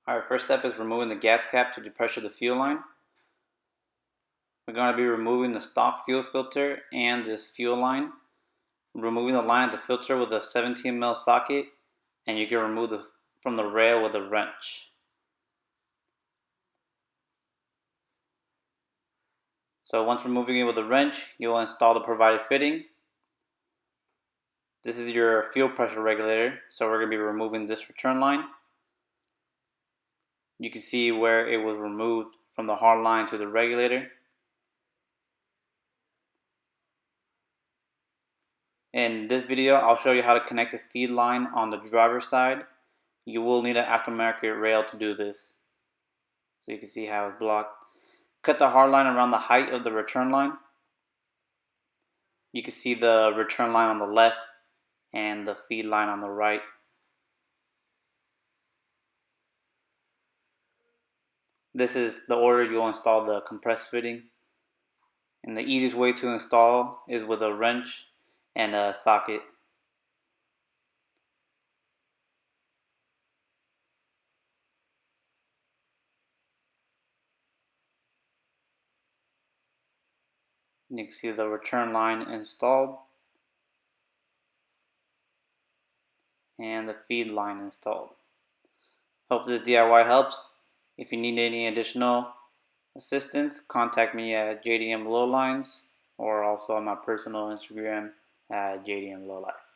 Alright, first step is removing the gas cap to depressure the fuel line. We're going to be removing the stock fuel filter and this fuel line. Removing the line of the filter with a 17mm socket, and you can remove from the rail with a wrench. So once removing it with a wrench, you will install the provided fitting. This is your fuel pressure regulator, so we're going to be removing this return line. You can see where it was removed from the hard line to the regulator. In this video, I'll show you how to connect the feed line on the driver's side. You will need an aftermarket rail to do this. So you can see how it's blocked. Cut the hard line around the height of the return line. You can see the return line on the left and the feed line on the right. This is the order you'll install the compressed fitting. And the easiest way to install is with a wrench and a socket. You can see the return line installed and the feed line installed. Hope this DIY helps. If you need any additional assistance, contact me at JDM Lowlines or also on my personal Instagram at JDM Lowlife.